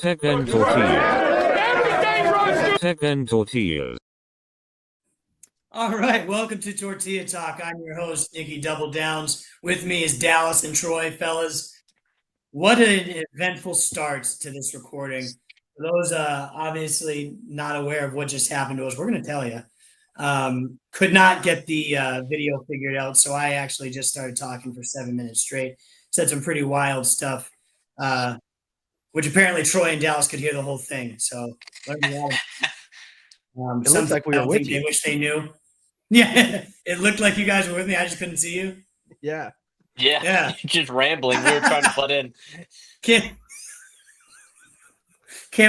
Techntortillas. All right, welcome to Tortilla Talk. I'm your host, Nicky Double Downs. With me is Dallas and Troy, fellas. What an eventful start to this recording. For those obviously not aware of what just happened to us, we're going to tell you. Could not get the video figured out, so I actually just started talking for 7 minutes straight. Said some pretty wild stuff, which apparently Troy and Dallas could hear the whole thing. So It looks like we I were don't with think you. they wish they knew. Yeah, it looked like you guys were with me. I just couldn't see you. Yeah. Yeah. Just rambling. We were trying to butt in. Can't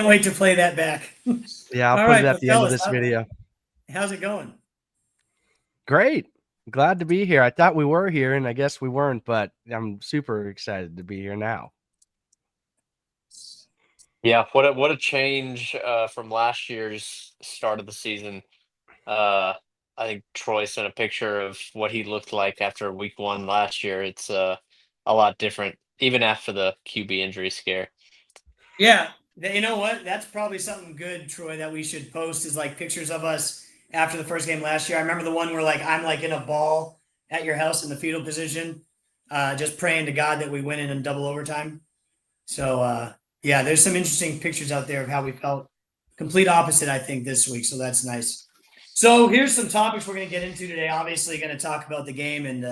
wait to play that back. Yeah, I'll All put right, it at but the end of fellas, this video. How's it going? Great. Glad to be here. I thought we were here, and I guess we weren't, but I'm super excited to be here now. Yeah, what a change from last year's start of the season. I think Troy sent a picture of what he looked like after week one last year. It's a lot different, even after the QB injury scare. Yeah, you know what? That's probably something good, Troy, that we should post is like pictures of us after the first game last year. I remember the one where like I'm like in a ball at your house in the fetal position, just praying to God that we win in double overtime. So yeah, there's some interesting pictures out there of how we felt. Complete opposite, I think, this week. So that's nice. So here's some topics we're going to get into today. Obviously, going to talk about the game and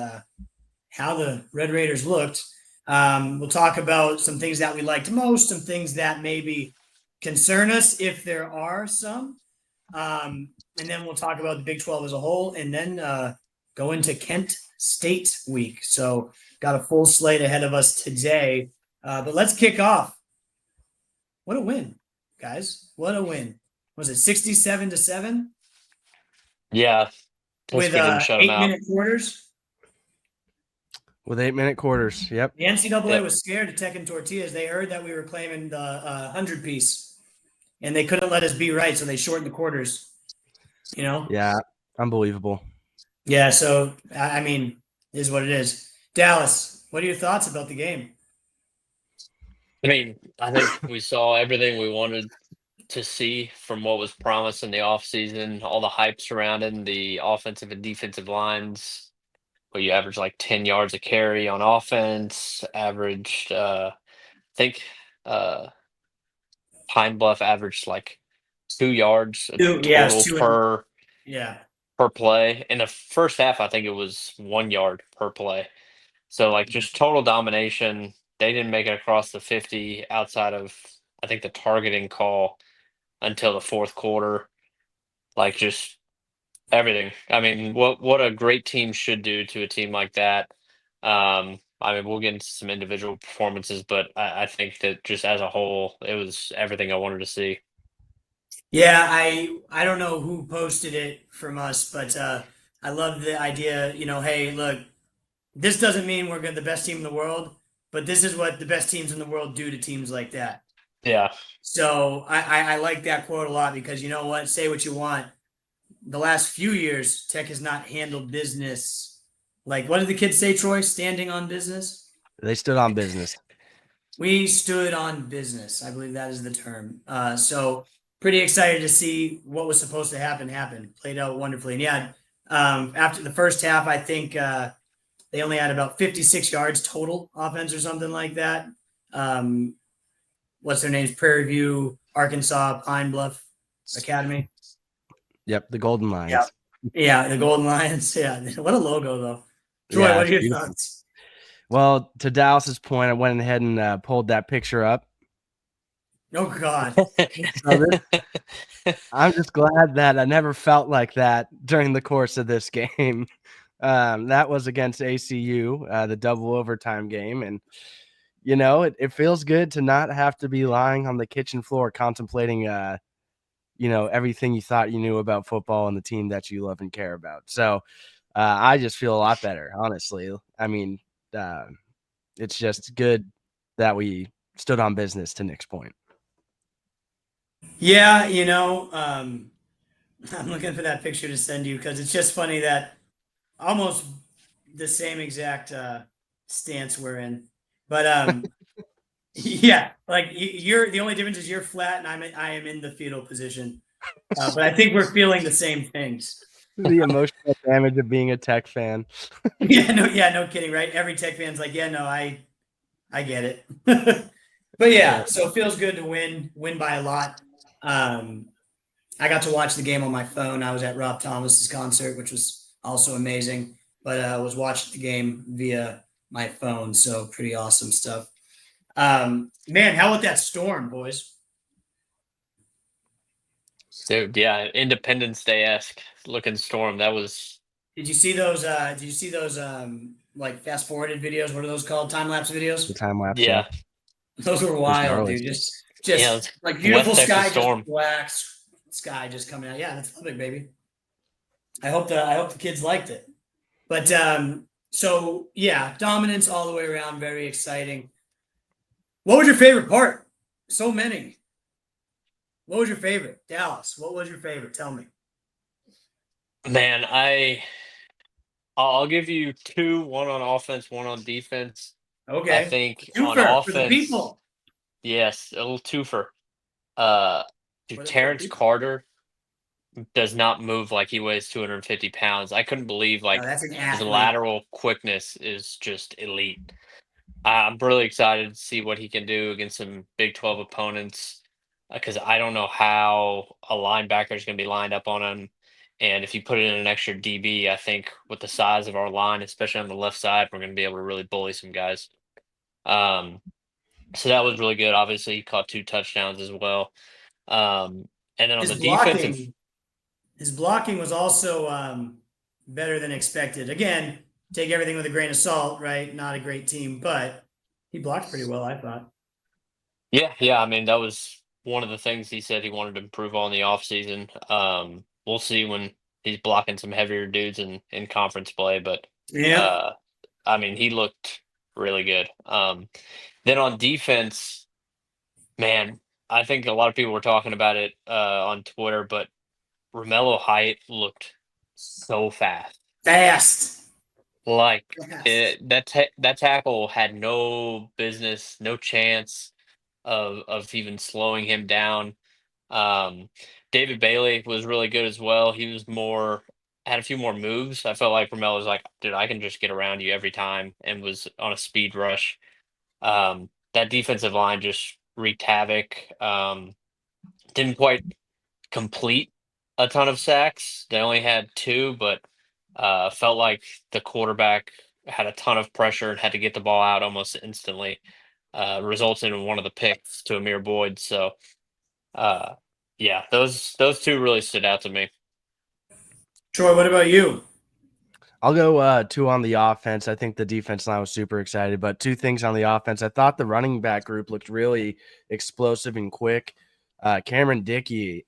how the Red Raiders looked. We'll talk about some things that we liked most, some things that maybe concern us if there are some. And then we'll talk about the Big 12 as a whole and then go into Kent State week. So got a full slate ahead of us today. But let's kick off. What a win, guys. What a win. Was it 67-7? Yeah, With didn't shut him out. 8-minute quarters. With 8-minute quarters. Yep. The NCAA was scared of Techntortillas. They heard that we were claiming the 100 piece, and they couldn't let us be right, so they shortened the quarters. You know? Yeah, unbelievable. Yeah, so, I mean, it is what it is. Dallas, what are your thoughts about the game? I mean, I think we saw everything we wanted to see from what was promised in the offseason, all the hype surrounding the offensive and defensive lines. Where you average like 10 yards a carry on offense, averaged, I think Pine Bluff averaged like 2 yards total per play. In the first half, I think it was 1 yard per play. So like just total domination. They didn't make it across the 50 outside of I think the targeting call until the fourth quarter. Like just everything. I mean, what a great team should do to a team like that. I mean, we'll get into some individual performances, but I think that just as a whole, it was everything I wanted to see. Yeah, I don't know who posted it from us, but I love the idea, hey, look, this doesn't mean we're the best team in the world, but this is what the best teams in the world do to teams like that. Yeah. So I like that quote a lot because you know what? Say what you want. The last few years, Tech has not handled business. Like, what did the kids say, Troy? Standing on business? They stood on business. We stood on business. I believe that is the term. So pretty excited to see what was supposed to happen. Played out wonderfully. And yeah, after the first half, I think they only had about 56 yards total offense or something like that. What's their names? Prairie View, Arkansas Pine Bluff Academy. Yep, the Golden Lions. Yeah, the Golden Lions. Yeah, what a logo, though. Troy, what are your thoughts? Well, to Dallas's point, I went ahead and pulled that picture up. Oh, God. I'm just glad that I never felt like that during the course of this game. That was against ACU, the double overtime game. And, it feels good to not have to be lying on the kitchen floor contemplating, everything you thought you knew about football and the team that you love and care about. So I just feel a lot better, honestly. I mean, it's just good that we stood on business, to Nick's point. Yeah, I'm looking for that picture to send you because it's just funny that almost the same exact stance we're in. But Yeah, like you're the only difference is you're flat and I am in the fetal position. But I think we're feeling the same things. The emotional damage of being a Tech fan. Yeah, no kidding, right? Every Tech fan's like, yeah, no, I get it. But yeah, so it feels good to win by a lot. I got to watch the game on my phone. I was at Rob Thomas's concert, which was also amazing, but I was watching the game via my phone, so pretty awesome stuff. Man, how about that storm, boys? Dude, yeah, Independence Day-esque looking storm. That was Did you see those? Did you see those? Like fast forwarded videos. What are those called? Time lapse The videos. time lapse. yeah, Those were It was wild, gnarly. dude. yeah, Just it's like West beautiful Texas sky, just storm. black sky just coming out. Yeah, that's lovely, baby. I hope the kids liked it. But so yeah, dominance all the way around. Very exciting. What was your favorite part? So many. What was your favorite? Dallas. What was your favorite? Tell me. Man, I'll give you two, one on offense, one on defense. I Okay. think on Twofer for the offense, people. yes, a little twofer. Uh, Dude, For the Terrence people. Carter does not move like he weighs 250 pounds. I couldn't believe No, like that's an his athlete. lateral quickness is just elite. I'm really excited to see what he can do against some Big 12 opponents because I don't know how a linebacker is going to be lined up on him. And if you put in an extra DB, I think with the size of our line, especially on the left side, we're going to be able to really bully some guys. Um, so that was really good. Obviously, he caught 2 touchdowns as well. And then on His the defensive, blocking His blocking was also better than expected. Again, take everything with a grain of salt, right? Not a great team, but he blocked pretty well, I thought. yeah, I mean, that was one of the things he said he wanted to improve on the offseason. We'll see when he's blocking some heavier dudes in conference play, but Yeah. uh, I mean, he looked really good. Then on defense, man, I think a lot of people were talking about it on Twitter, but Romello Height looked so fast. Fast. Like Fast. that tackle had no business, no chance of even slowing him down. Um, David Bailey was really good as well. He was more had a few more moves. I felt like Romello was like, dude, I can just get around you every time, and was on a speed rush. That defensive line just wreaked havoc. Didn't quite complete a ton of sacks. They only had two, but felt like the quarterback had a ton of pressure and had to get the ball out almost instantly. Resulted in one of the picks to Amir Boyd. So uh, yeah, those two really stood out to me. Troy, what about you? I'll go two on the offense. I think the defense line was super excited, but two things on the offense. I thought the running back group looked really explosive and quick. Cameron Dickey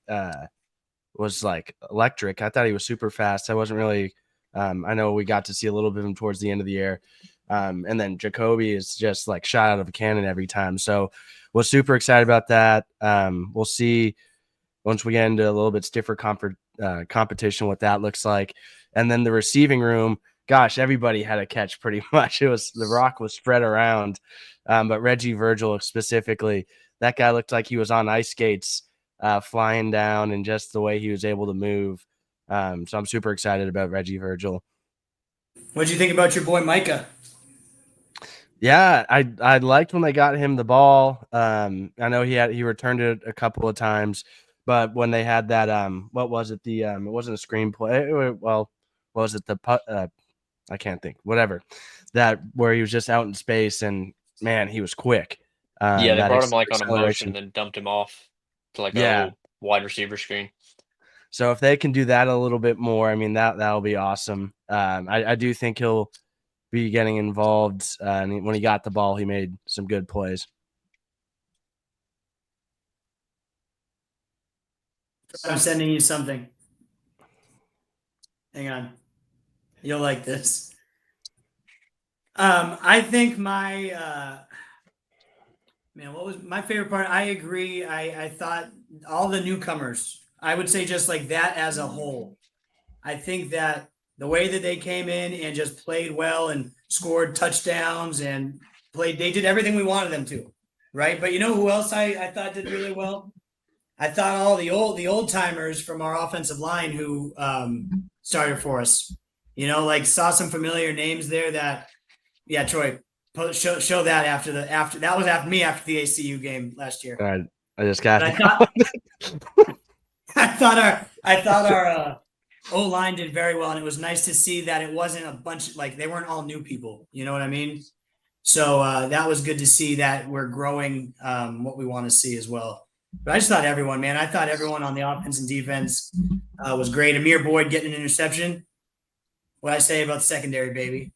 was like electric. I thought he was super fast. I wasn't really I know we got to see a little bit of him towards the end of the year. And then Jacoby is just like shot out of a cannon every time. So was super excited about that. We'll see once we get into a little bit stiffer competition what that looks like. And then the receiving room, gosh, everybody had a catch pretty much. It was the rock was spread around. But Reggie Virgil specifically, that guy looked like he was on ice skates flying down, and just the way he was able to move. So I'm super excited about Reggie Virgil. What did you think about your boy Micah? Yeah, I liked when they got him the ball. I know he returned it a couple of times, but when they had that what was it, the it wasn't a screenplay. Well, what was it, the I can't think. Whatever. That where he was just out in space, and man, he was quick. Yeah, they That brought him like on a motion acceleration. and then dumped him off to like a Yeah. little wide receiver screen. So if they can do that a little bit more, I mean that'll be awesome. I do think he'll be getting involved. And when he got the ball, he made some good plays. I'm sending you something. Hang on. You'll like this. I think my man, what was my favorite part? I agree. I thought all the newcomers, I would say just like that as a whole. I think that the way that they came in and just played well and scored touchdowns and they did everything we wanted them to. right? But you know who else I thought did really well? I thought all the old timers from our offensive line who started for us. You know, like saw some familiar names there. That Troy, show that after that was after the ACU game last year. All right, I just got. I thought our O line did very well, and it was nice to see that it wasn't a bunch like they weren't all new people. You know what I mean? So that was good to see that we're growing what we want to see as well. But I just thought everyone, man, I thought everyone on the offense and defense was great. Amir Boyd getting an interception. What I say about the secondary, baby,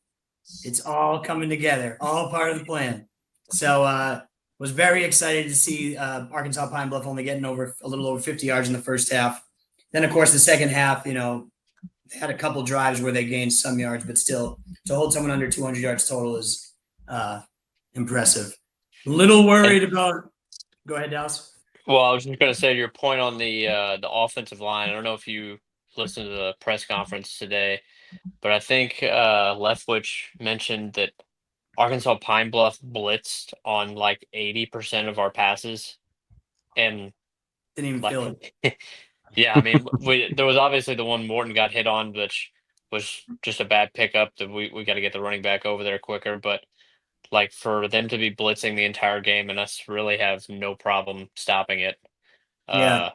it's all coming together, all part of the plan. So was very excited to see Arkansas Pine Bluff only getting over a little over 50 yards in the first half. Then, of course, the second half, you know, they had a couple drives where they gained some yards, but still to hold someone under 200 yards total is impressive. Little worried about. Go ahead, Dallas. Well, I was just going to say your point on the offensive line. I don't know if you listened to the press conference today, but I think Leftwich mentioned that Arkansas Pine Bluff blitzed on like 80% of our passes, and didn't even feel it. Yeah, I mean, there was obviously the one Morton got hit on, which was just a bad pickup. That we got to get the running back over there quicker, but. Like for them to be blitzing the entire game and us really have no problem stopping it. Yeah.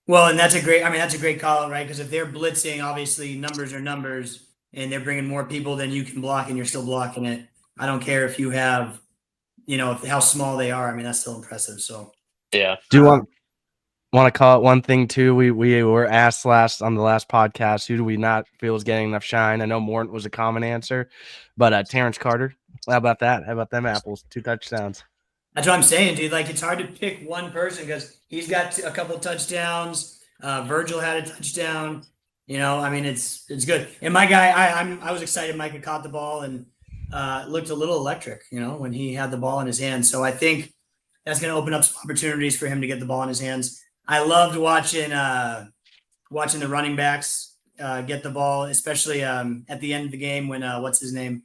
Well, and that's a great call, right? Because if they're blitzing, obviously numbers are numbers, and they're bringing more people than you can block, and you're still blocking it. I don't care if you have, you know, how small they are. I mean, that's still impressive. So yeah. Do you want to call it one thing too? We were asked on the last podcast, who do we not feel is getting enough shine? I know Morton was a common answer, but Terrence Carter. How about that? How about them apples? 2 touchdowns. That's what I'm saying, dude. Like, it's hard to pick one person because he's got a couple touchdowns. Virgil had a touchdown. You know, I mean, it's good. And my guy, I was excited. Micah caught the ball and looked a little electric. You know, when he had the ball in his hands. So I think that's going to open up some opportunities for him to get the ball in his hands. I loved watching the running backs get the ball, especially at the end of the game when what's his name?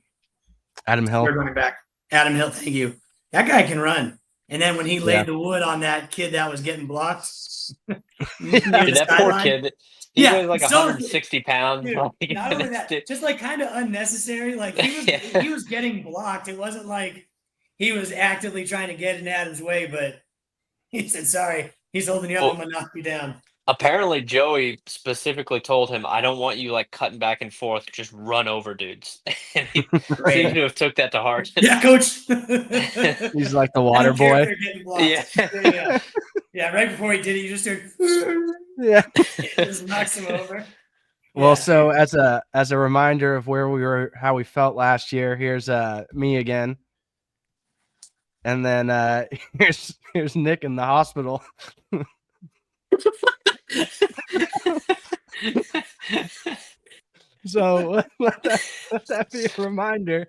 Adam Hill. Third running back. Adam Hill, thank you. That guy can run. And then when he laid the wood on that kid that was getting blocked. That poor kid. He weighs like 160 pounds. Dude, not only that, just like kind of unnecessary. Like he was getting blocked. It wasn't like he was actively trying to get in Adam's way, but he said, sorry, he's holding you up. I'm going to knock you down. Apparently, Joey specifically told him, I don't want you like cutting back and forth. Just run over dudes. And he seems to have took that to heart. Yeah, coach. He's like the water boy. Yeah, right before he did it, you just heard. Yeah. It just knocks him over. Well, so as a reminder of where we were, how we felt last year, here's me again. And then here's Nick in the hospital. So let that be a reminder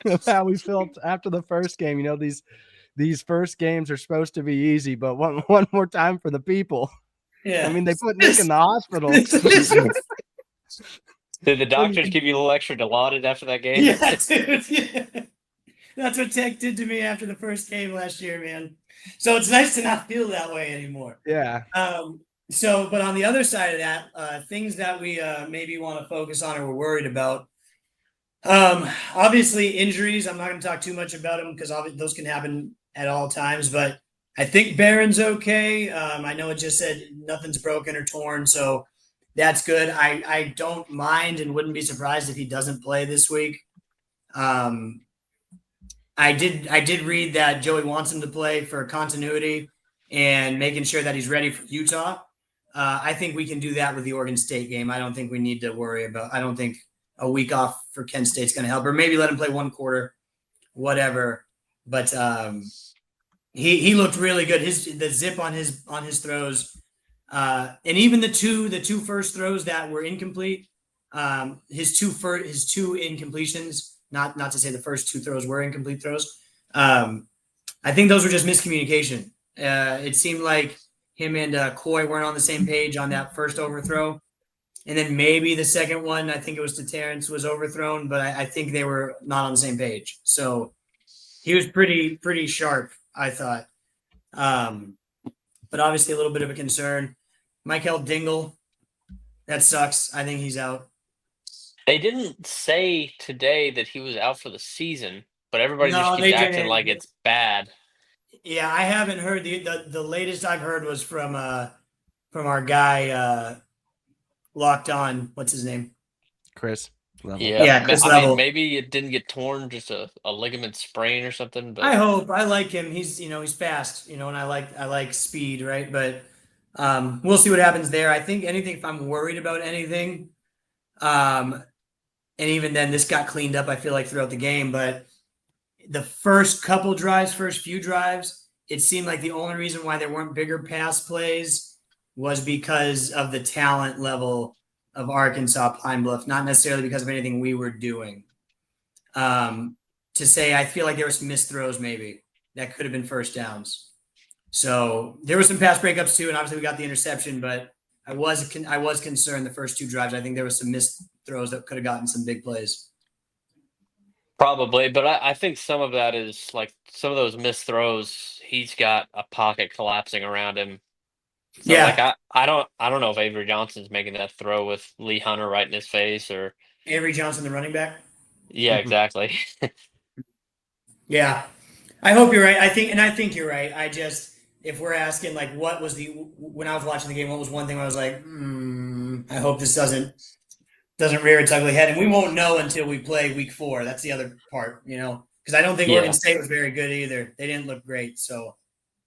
of how we felt after the first game. You know, these first games are supposed to be easy, but one more time for the people. Yeah. I mean, they put Nick in the hospital. Did the doctors give you a little extra Dilaudid after that game? Yeah, dude. Yeah. That's what Tech did to me after the first game last year, man. So it's nice to not feel that way anymore. Yeah. But on the other side of that, things that we maybe want to focus on or we're worried about. Obviously, injuries. I'm not going to talk too much about them because those can happen at all times. But I think Barron's okay. I know it just said nothing's broken or torn, so that's good. I don't mind and wouldn't be surprised if he doesn't play this week. I did read that Joey wants him to play for continuity and making sure that he's ready for Utah. I think we can do that with the Oregon State game. I don't think we need to worry about. I don't think a week off for Kent State's going to help, or maybe let him play one quarter, whatever. But he looked really good. The zip on his throws, and even the two first throws that were incomplete. His two incompletions. Not to say the first 2 throws were incomplete throws. I think those were just miscommunication. It seemed like him and Coy weren't on the same page on that first overthrow. And then maybe the second one, I think it was to Terrence, was overthrown, but I think they were not on the same page. So he was pretty sharp, I thought. But obviously a little bit of a concern. Michael Dingle, that sucks. I think he's out. They didn't say today that he was out for the season, but everybody just No, keeps they acting didn't. like it's bad. Yeah, I haven't heard the latest I've heard was from our guy locked on. What's his name? Chris Level. Yeah, Yeah, Chris I mean, Level. maybe it didn't get torn, just a ligament sprain or something. I But hope. I like him. He's fast, and I like speed, right? But we'll see what happens there. I think anything if I'm worried about anything, and even then this got cleaned up, I feel like throughout the game, but the first few drives, it seemed like the only reason why there weren't bigger pass plays was because of the talent level of Arkansas Pine Bluff, not necessarily because of anything we were doing. To say I feel like there were some missed throws maybe that could have been first downs. So there were some pass breakups too, and obviously we got the interception, but I was concerned the first two drives. I think there was some missed throws that could have gotten some big plays. probably, but I think some of that is like some of those missed throws. He's got a pocket collapsing around him. So like Yeah, I don't know if Avery Johnson's making that throw with Lee Hunter right in his face or Avery Johnson, the running back. yeah, exactly. Yeah, I hope you're right. I think you're right. If we're asking like, what was when I was watching the game, what was one thing I was like, I hope this doesn't rear its ugly head, and we won't know until we play week 4. That's the other part, because I don't think Oregon Yeah. State was very good either. They didn't look great. So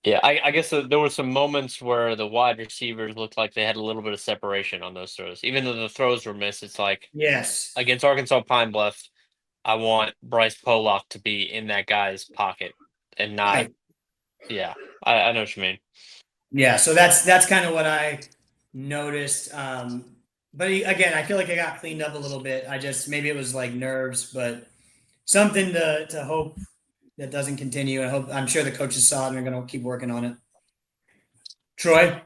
Yeah, I guess there were some moments where the wide receivers looked like they had a little bit of separation on those throws. Even though the throws were missed, it's like yes, against Arkansas Pine Bluff, I want Bryce Pollock to be in that guy's pocket and not. right. Yeah, I know what you mean. Yeah, so that's kind of what I noticed. But again, I feel like I got cleaned up a little bit. Maybe it was like nerves, but something to hope that doesn't continue. I'm sure the coaches saw it and are going to keep working on it. Troy?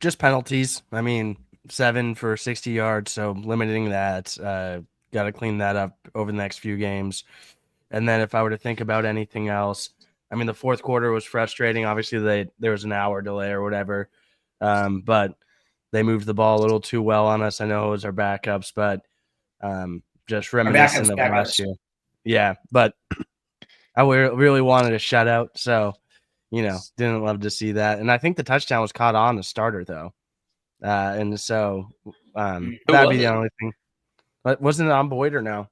Just penalties. I mean, 7 for 60 yards, so limiting that. Got to clean that up over the next few games. And then if I were to think about anything else, I mean, the fourth quarter was frustrating. Obviously, there was an hour delay or whatever, but they moved the ball a little too well on us. I know it was our backups, but just reminiscent of last year. Yeah, but I really wanted a shutout, so didn't love to see that. And I think the touchdown was caught on the starter though, and so that'd be the only thing. But wasn't it on Boyd or no?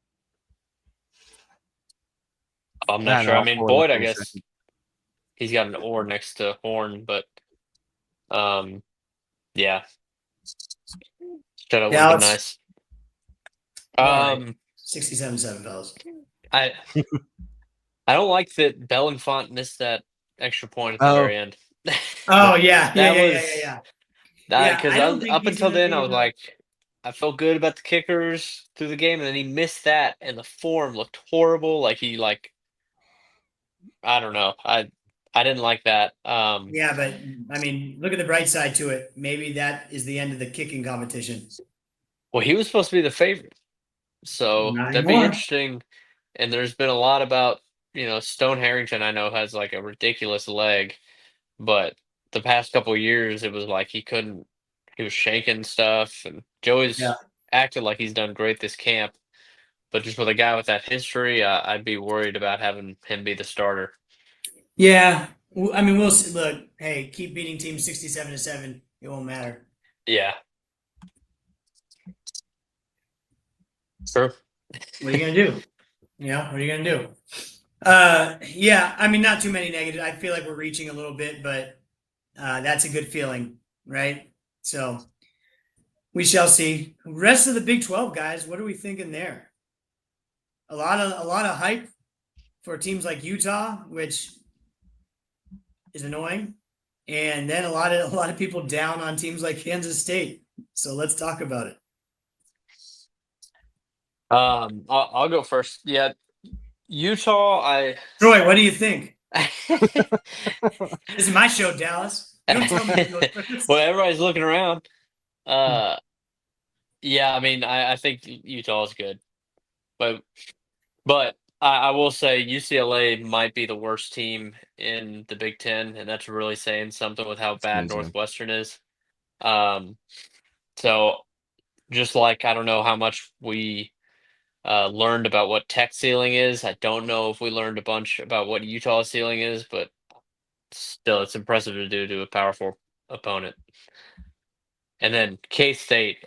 I'm not sure. I mean, Boyd, I guess he's got an or next to Horn, but yeah, shutout would have been nice. 67-7, fellas. I don't like that Bellenfant missed that extra point at the very end. Oh yeah, yeah. Because up until then, I was like, I felt good about the kickers through the game, and then he missed that, and the form looked horrible. Like I don't know. I didn't like that. Yeah, but I mean, look at the bright side to it. Maybe that is the end of the kicking competition. Well, he was supposed to be the favorite, so that'd be interesting. And there's been a lot about Stone Harrington. I know has like a ridiculous leg, but the past couple of years it was like he was shaking stuff, and Joey's acted like he's done great this camp. But just with a guy with that history, I'd be worried about having him be the starter. Yeah, I mean, we'll see. Look, hey, keep beating teams 67-7. It won't matter. Yeah. Sure. What are you gonna do? What are you gonna do? Yeah, I mean, not too many negatives. I feel like we're reaching a little bit, but that's a good feeling, right? So we shall see. Rest of the Big 12 guys, what are we thinking there? A lot of hype for teams like Utah, which is annoying, and then a lot of people down on teams like Kansas State. So let's talk about it. I'll go first. Yeah, Utah. Troy, what do you think? This is my show, Dallas. You don't tell me. Well, everybody's looking around. Yeah, I mean, I think Utah is good, but I will say UCLA might be the worst team in the Big Ten, and that's really saying something with how bad Seems, yeah. Northwestern is. Um, so just like I don't know how much we learned about what Tech ceiling is. I don't know if we learned a bunch about what Utah ceiling is, but still, it's impressive to do to a powerful opponent. And then K-State,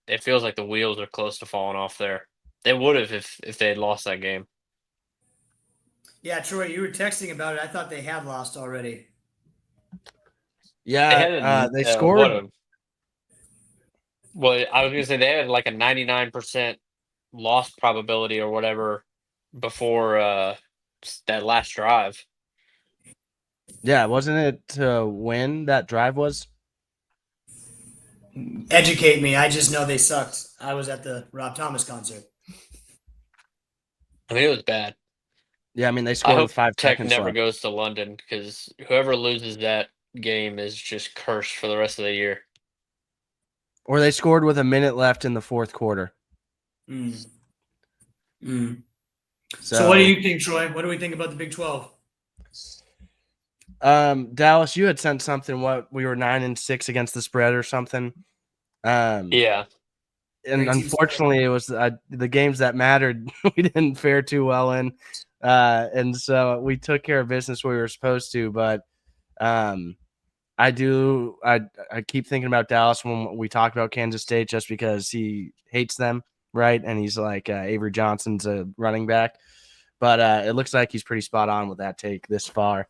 it feels like the wheels are close to falling off there. They would have if they had lost that game. Yeah, Troy, you were texting about it. I thought they had lost already. They had Yeah, they what scored. a well, I was gonna say they had like a 99% loss probability or whatever before that last drive. Yeah, wasn't it to win that drive was? Educate me. I just know they sucked. I was at the Rob Thomas concert. I mean, it was bad. Yeah, I mean, they I scored with hope 5 Tech seconds never left. goes to London because whoever loses that game is just cursed for the rest of the year. Or they scored with a minute left in the fourth quarter. Mm. Mm. So So what do you think, Troy? What do we think about the Big 12? Dallas, you had sent something. What, we were 9-6 against the spread or something. Yeah, And Great team spread. unfortunately, it was the games that mattered. We didn't fare too well in, and so we took care of business we were supposed to. But I keep thinking about Dallas when we talk about Kansas State, just because he hates them, right? And he's like Avery Johnson's a running back, but it looks like he's pretty spot on with that take thus far.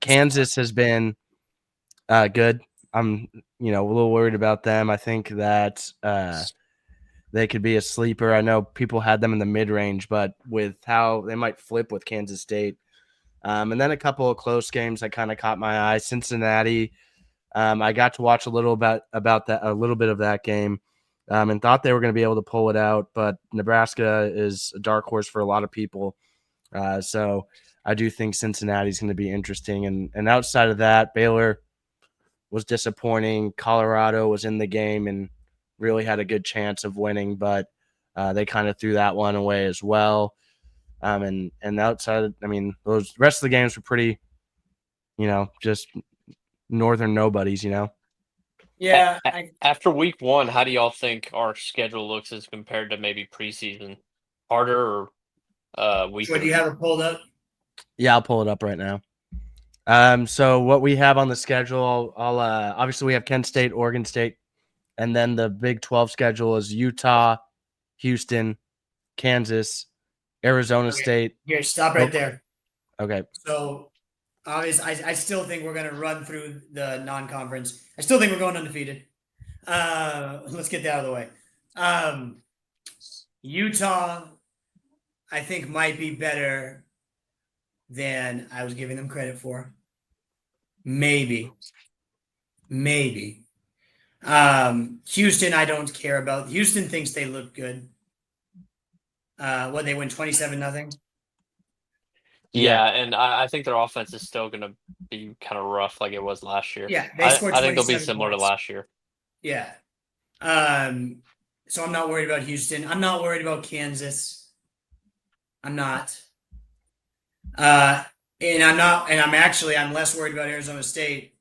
Kansas has been good. I'm a little worried about them. I think that they could be a sleeper. I know people had them in the mid range, but with how they might flip with Kansas State. And then a couple of close games that kind of caught my eye. Cincinnati, I got to watch a little bit of that game, and thought they were going to be able to pull it out. But Nebraska is a dark horse for a lot of people, so I do think Cincinnati is going to be interesting. And outside of that, Baylor was disappointing. Colorado was in the game and really had a good chance of winning, but they kind of threw that one away as well. And outside, I mean, those rest of the games were pretty, just northern nobodies, Yeah. After week one, how do y'all think our schedule looks as compared to maybe preseason? Harder or Troy, do weaker? you have it pulled up? Yeah, I'll pull it up right now. So what we have on the schedule, I'll obviously we have Kent State, Oregon State, and then the Big 12 schedule is Utah, Houston, Kansas, Arizona Okay. State. Here, stop right there. Okay. So obviously, I still think we're going to run through the non-conference. I still think we're going undefeated. Let's get that out of the way. Utah, I think, might be better than I was giving them credit for. Maybe. Houston, I don't care about. Houston thinks they look good. They win 27-0. Yeah, and I think their offense is still going to be kind of rough like it was last year. Yeah, they scored I think they'll be 27 similar to points. last year. Yeah. So I'm not worried about Houston. I'm not worried about Kansas. I'm not. And I'm less worried about Arizona State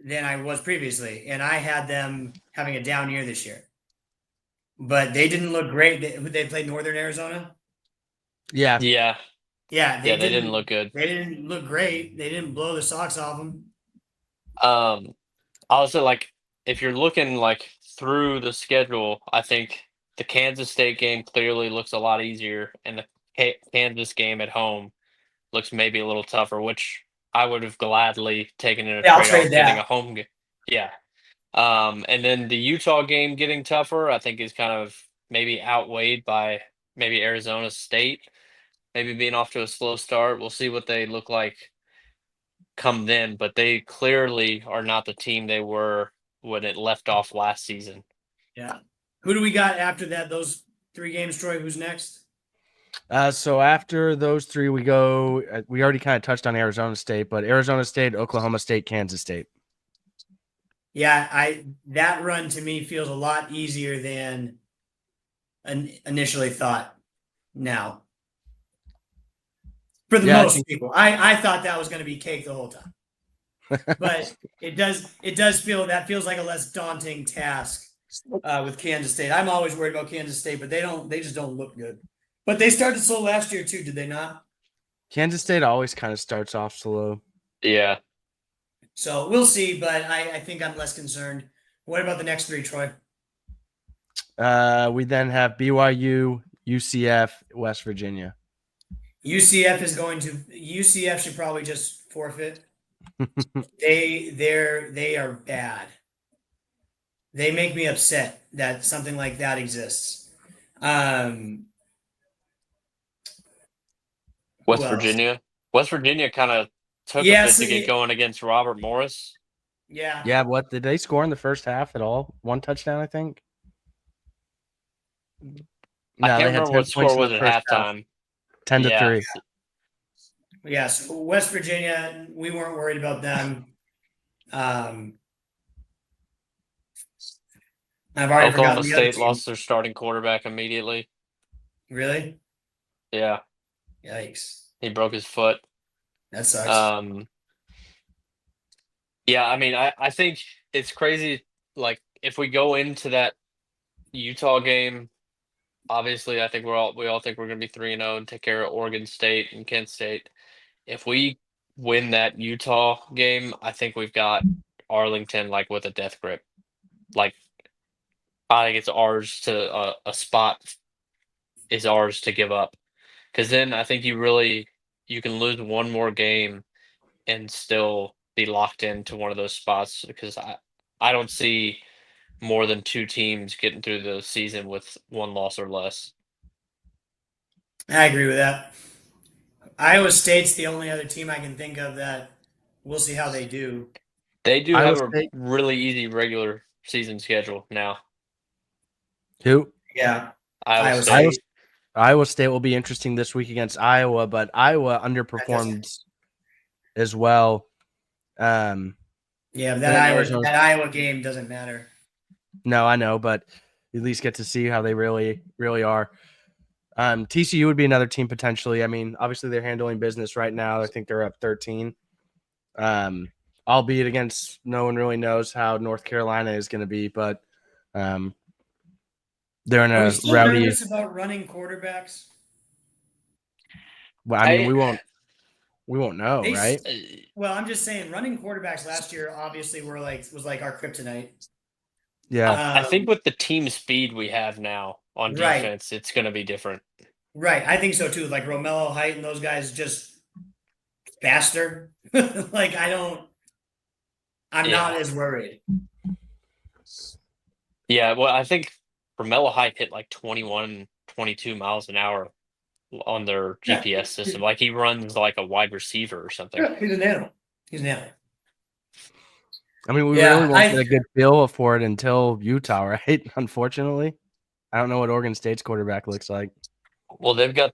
than I was previously. And I had them having a down year this year. But they didn't look great. They played Northern Arizona. Yeah. Yeah. Yeah, They didn't look good. They didn't look great. They didn't blow the socks off them. Also, like, if you're looking like through the schedule, I think the Kansas State game clearly looks a lot easier, and the Kansas game at home looks maybe a little tougher, which I would have gladly taken in a Yeah, I'll trade-off trade getting that. a home game. Yeah. And then the Utah game getting tougher, I think is kind of maybe outweighed by maybe Arizona State, maybe being off to a slow start. We'll see what they look like come then, but they clearly are not the team they were when it left off last season. Yeah. Who do we got after that? Those 3 games, Troy. Who's next? So after those 3, we go. We already kind of touched on Arizona State, but Arizona State, Oklahoma State, Kansas State. Yeah, that run to me feels a lot easier than initially thought. now. For the Yeah, most people, I thought that was going to be cake the whole time, but it does feels like a less daunting task with Kansas State. I'm always worried about Kansas State, but they just don't look good. But they started slow last year too, did they not? Kansas State always kind of starts off slow. Yeah. So we'll see, but I think I'm less concerned. What about the next three, Troy? We then have BYU, UCF, West Virginia. UCF should probably just forfeit. They are bad. They make me upset that something like that exists. West Virginia. West Virginia kind of took a bit to get going against Robert Morris. Yeah. Yeah, what did they score in the first half at all? 1 touchdown, I think. No, I can't remember what score was at halftime. 10-3. Yeah, so West Virginia, we weren't worried about them. I've already Oklahoma forgotten the State other lost their starting quarterback immediately. Really? Yeah. Yikes. He broke his foot. That sucks. Yeah, I mean, I think it's crazy. Like, if we go into that Utah game, obviously, I think we all think we're going to be 3-0 and take care of Oregon State and Kent State. If we win that Utah game, I think we've got Arlington like with a death grip. Like, I think it's ours to a spot is ours to give up, because then I think you can lose one more game and still be locked into one of those spots, because I don't see more than 2 teams getting through the season with 1 loss or less. I agree with that. Iowa State's the only other team I can think of that we'll see how they do. They do have a really easy regular season schedule now. Who? Yeah. Iowa State. Iowa State will be interesting this week against Iowa, but Iowa underperformed as well. Yeah, that Iowa game doesn't matter. No, I know, but at least get to see how they really, really are. TCU would be another team potentially. I mean, obviously they're handling business right now. I think they're up 13. Albeit against no one really knows how North Carolina is going to be, but they're in a rowdy. Nervous about running quarterbacks? Well, I mean, we won't know, right? Well, I'm just saying, running quarterbacks last year obviously was like our kryptonite. Yeah, I think with the team speed we have now on defense, it's going to be different. Right, I think so too. Like Romello, Height, and those guys just faster. Like I'm not as worried. Yeah, well, I think Romello Height hit like 21, 22 miles an hour on their GPS system. Like he runs like a wide receiver or something. Yeah, he's an animal. I mean, we really won't get a good feel for it until Utah, right? Unfortunately. I don't know what Oregon State's quarterback looks like. Well, they've got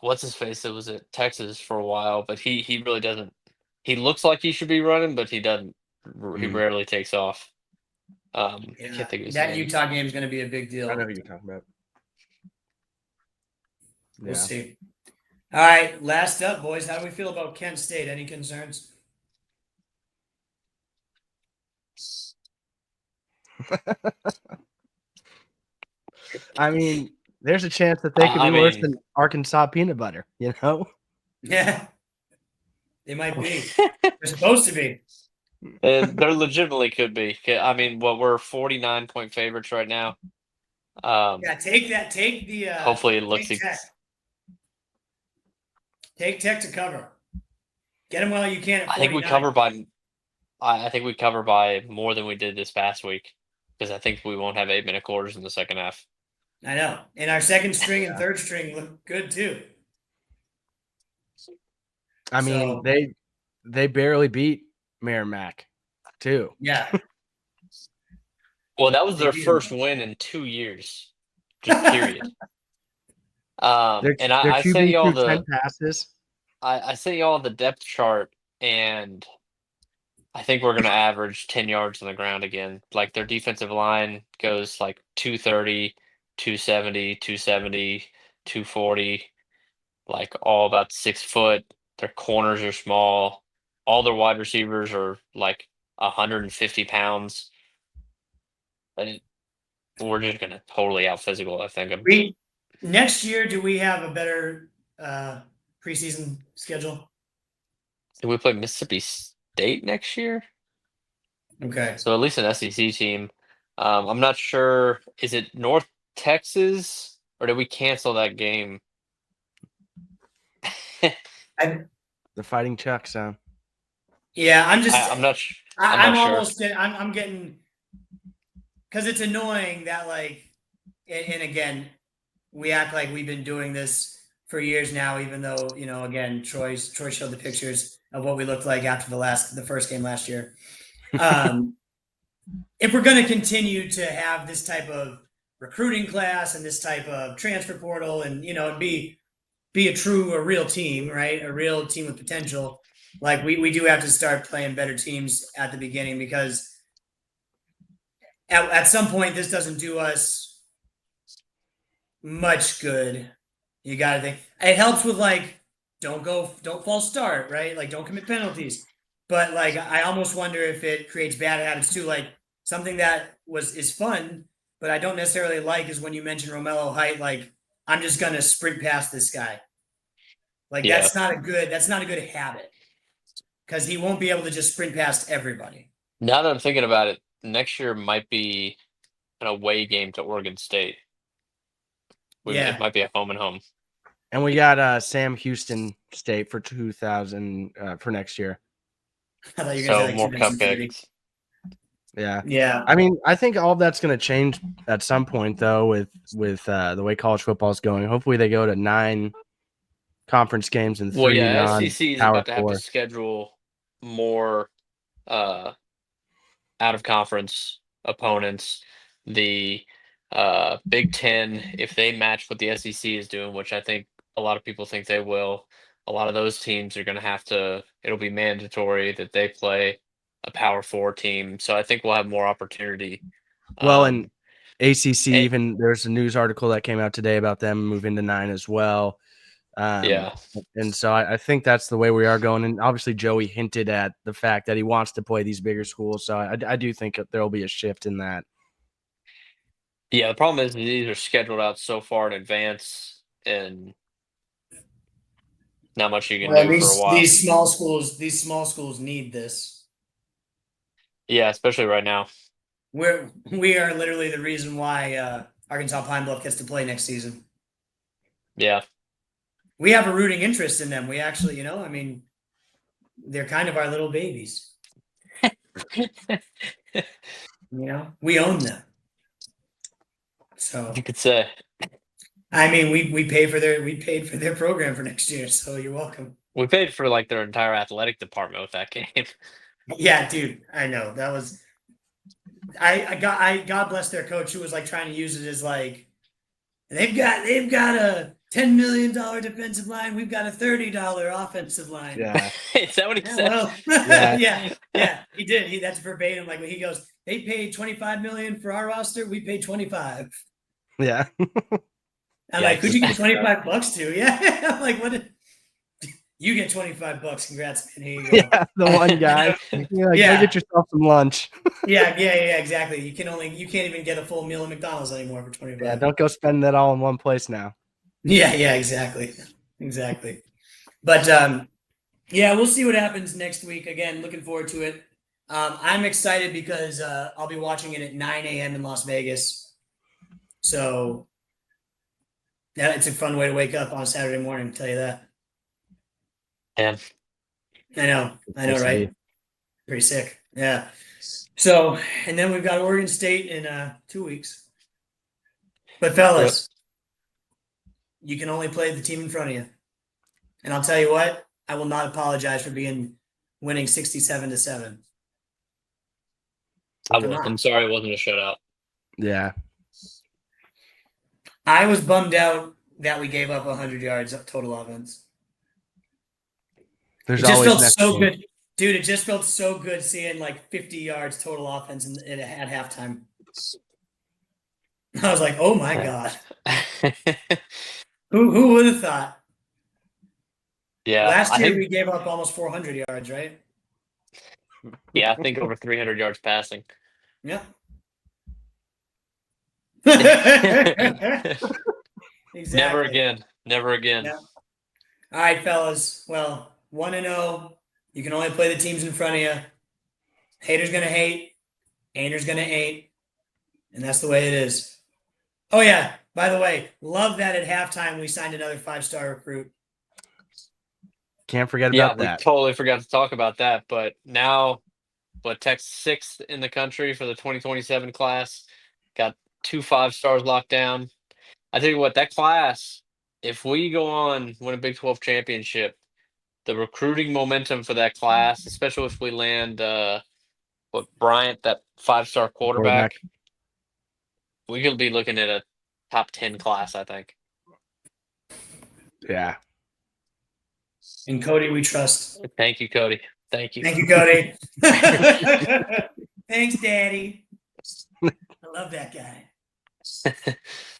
what's his face that was at Texas for a while, but he really doesn't. He looks like he should be running, but he doesn't. He rarely takes off. Can't think of his name. Utah game is going to be a big deal. I know who you're talking about. We'll see. All right, last up, boys. How do we feel about Kent State? Any concerns? I mean, there's a chance that they could be worse than Arkansas peanut butter, you know? Yeah. They might be. They're supposed to be. They're legitimately could be. I mean, we're 49-point favorites right now. Yeah, take that. Take the. Hopefully, it looks. Take Tech to cover. Get them while you can. I think we cover by. I think we cover by more than we did this past week, because I think we won't have 8-minute quarters in the second half. I know, and our second string and third string look good too. I mean, they barely beat Merrimack, too. Yeah. Well, that was their first win in 2 years, just period. And I sent y'all the 10 passes. I sent y'all the depth chart, and I think we're going to average 10 yards on the ground again. Like their defensive line goes like 230, 270, 270, 240, like all about 6 foot. Their corners are small. All their wide receivers are like 150 pounds. And we're just gonna totally out physical, I think. Next year, do we have a better preseason schedule? Do we play Mississippi State next year? Okay. So at least an SEC team. I'm not sure. Is it North Texas or did we cancel that game? The Fighting Chucks, huh? Yeah, I'm not sure. I'm getting, because it's annoying that and again, we act like we've been doing this for years now, even though, again, Troy showed the pictures of what we looked like after the first game last year. If we're going to continue to have this type of recruiting class and this type of transfer portal and, be a real team, right? A real team with potential. Like we do have to start playing better teams at the beginning, because at some point this doesn't do us much good. You got to think it helps with don't false start, right? Like don't commit penalties. But I almost wonder if it creates bad habits too. Like something that is fun, but I don't necessarily like is when you mention Romello Height. I'm just gonna sprint past this guy. That's not a good habit, because he won't be able to just sprint past everybody. Now that I'm thinking about it, next year might be an away game to Oregon State. It might be a home and home. And we got Sam Houston State for 2000 for next year. I thought you were gonna say more cupcakes. Yeah. I mean, I think all of that's going to change at some point, though, with the way college football is going. Hopefully, they go to 9 conference games and 3 SEC is about to have to schedule more out of conference opponents. The Big Ten, if they match what the SEC is doing, which I think a lot of people think they will, a lot of those teams are going to have to. It'll be mandatory that they play a Power 4 team. So I think we'll have more opportunity. Well, and ACC, even there's a news article that came out today about them moving to 9 as well. And so I think that's the way we are going. And obviously Joey hinted at the fact that he wants to play these bigger schools. So I do think there will be a shift in that. Yeah, the problem is these are scheduled out so far in advance and not much you can do for a while. These small schools need this. Yeah, especially right now. We are literally the reason why Arkansas Pine Bluff gets to play next season. Yeah. We have a rooting interest in them. We actually, they're kind of our little babies. We own them. So you could say. I mean, we paid for their program for next year, so you're welcome. We paid for their entire athletic department with that game. Yeah, dude, I know. That was God bless their coach, who was trying to use it as they've got a $10 million defensive line. We've got a $30 offensive line. Yeah. Is that what he said? Well, yeah, he did. That's verbatim. When he goes, they paid $25 million for our roster. We paid $25. Yeah. I'm who'd you get $25 to? Yeah. I'm what? You get $25. Congrats, man. Here you go. Yeah, the one guy. Go get yourself some lunch. Yeah, exactly. You can't even get a full meal at McDonald's anymore for $25. Yeah, don't go spend that all in one place now. Yeah, exactly. But we'll see what happens next week. Again, looking forward to it. I'm excited because I'll be watching it at 9 a.m. in Las Vegas. So it's a fun way to wake up on a Saturday morning, I'll tell you that. Yeah. I know, right? Pretty sick. Yeah. So, and then we've got Oregon State in 2 weeks. But fellas, you can only play the team in front of you. And I'll tell you what, I will not apologize for winning 67-7. I'm sorry it wasn't a shutout. Yeah. I was bummed out that we gave up 100 yards of total offense. It just felt so good. Dude, it just felt so good seeing 50 yards total offense at halftime. I was like, oh my God. Who would have thought? Yeah. Last year we gave up almost 400 yards, right? Yeah, I think over 300 yards passing. Yeah. Exactly. Never again. Never again. Yeah. All right, fellas. Well, 1-0. You can only play the teams in front of you. Haters gonna hate. Ainers gonna hate. And that's the way it is. Oh yeah. By the way, love that at halftime we signed another 5-star recruit. Can't forget about that. We totally forgot to talk about that. But now, Tech's 6th in the country for the 2027 class. Got 2 5-stars locked down. I tell you what, that class, if we go on win a Big 12 championship, the recruiting momentum for that class, especially if we land Bryant, that 5-star quarterback, we could be looking at a top 10 class, I think. Yeah. And Cody, we trust. Thank you, Cody. Thank you. Thank you, Cody. Thanks, Daddy. I love that guy.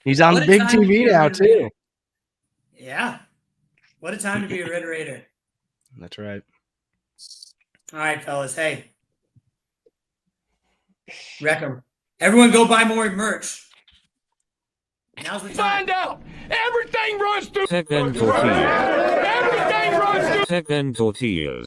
He's on the big TV now, too. Yeah. What a time to be a Red Raider. That's right. All right, fellas. Hey. Wreck 'em. Everyone go buy more merch. Now's the time. Find out. Everything runs through Techntortillas. Everything runs through Techntortillas.